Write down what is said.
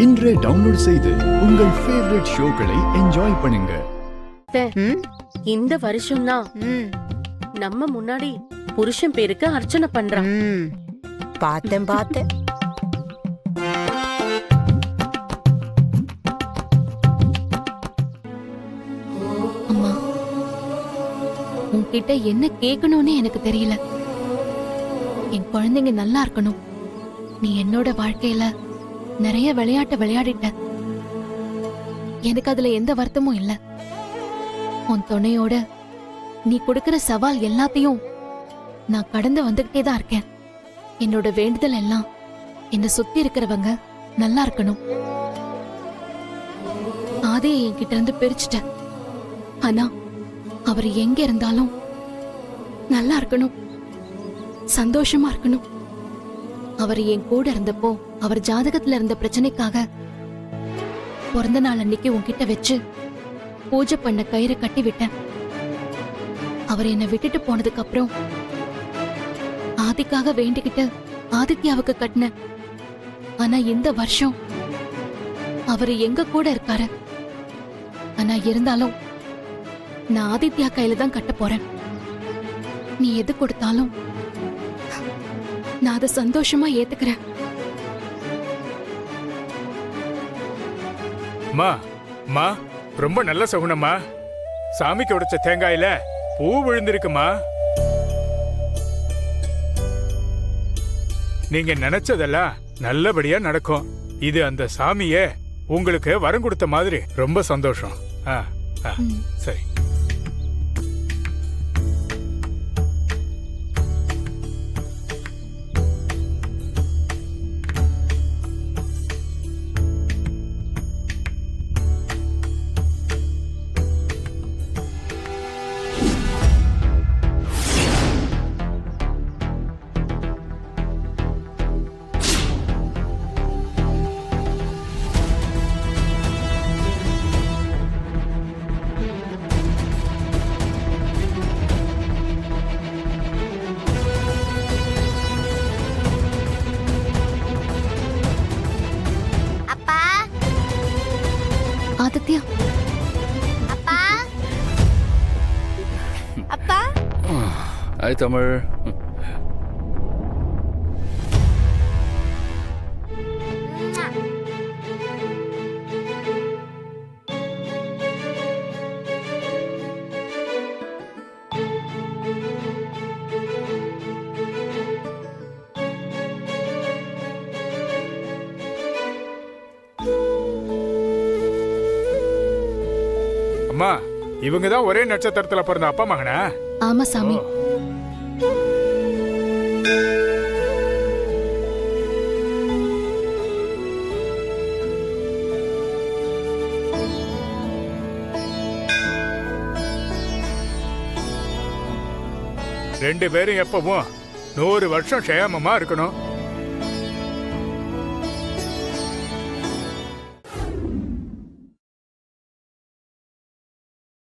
இன்றே டவுன்லோட் செய்து உங்கள் ஃபேவரட் ஷோக்களை என்ஜாய் பண்ணுங்க. இந்த வருஷம் தான் நம்ம முன்னாடி புருஷன் பேருக்கு அர்ச்சனை பண்றான். பார்த்தேன். அம்மா, உன்கிட்ட என்ன கேட்கணும்னு எனக்கு தெரியல. என் குழந்தைங்க நல்லா இருக்கணும். நீ என்னோட வாழ்க்கையில நிறைய விளையாட்டு விளையாடிட்ட. எனக்கு அதுல எந்த வருத்தமும் இல்ல. உன் துணையோட நீ கொடுக்கிற சவால் எல்லாத்தையும் நான் கடந்து வந்துகிட்டே தான் இருக்கேன். என்னோட வேண்டுதல் எல்லாம் என்னை சுத்தி இருக்கிறவங்க நல்லா இருக்கணும். ஆதியை என்கிட்ட இருந்து பிரிச்சுட்ட. ஆனா அவர் எங்க இருந்தாலும் நல்லா இருக்கணும், சந்தோஷமா இருக்கணும். அவர் என் கூட இருந்தப்போ அவர் ஜாதகத்துல இருந்த பிரச்சனைக்காக பிறந்த நாள் அன்னைக்கு உன்கிட்ட வச்சு பூஜை பண்ண கயிறு கட்டி விட்டேன். அவர் என்னை விட்டுட்டு போனதுக்கு அப்புறம் ஆதிக்காக வேண்டிக்கிட்டு ஆதித்யாவுக்கு கட்டினேன். ஆனா இந்த வருஷம் அவரு எங்க கூட இருக்காரு. ஆனா இருந்தாலும் நான் ஆதித்யா கையில தான் கட்ட போறேன். நீ எது கொடுத்தாலும் நான் அதை சந்தோஷமா ஏத்துக்கிறேன். மா, ரொம்ப நல்ல சகுனம்மா. சாமிக்கு உடைச்ச தேங்காயில பூ விழுந்திருக்குமா. நீங்க நினைச்சதெல்லாம் நல்லபடியா நடக்கும். இது அந்த சாமியே உங்களுக்கு வரம் கொடுத்த மாதிரி. ரொம்ப சந்தோஷம். சரி. ஆதித்யா, அப்பா அப்பா ஹாய் தமிழ். அம்மா, இவங்க தான் ஒரே நட்சத்திரத்துல பிறந்த அப்பா மகனா? ஆமா சாமி. ரெண்டு பேரும் எப்பவும் 100 வருஷம் க்ஷேமமா இருக்கணும்.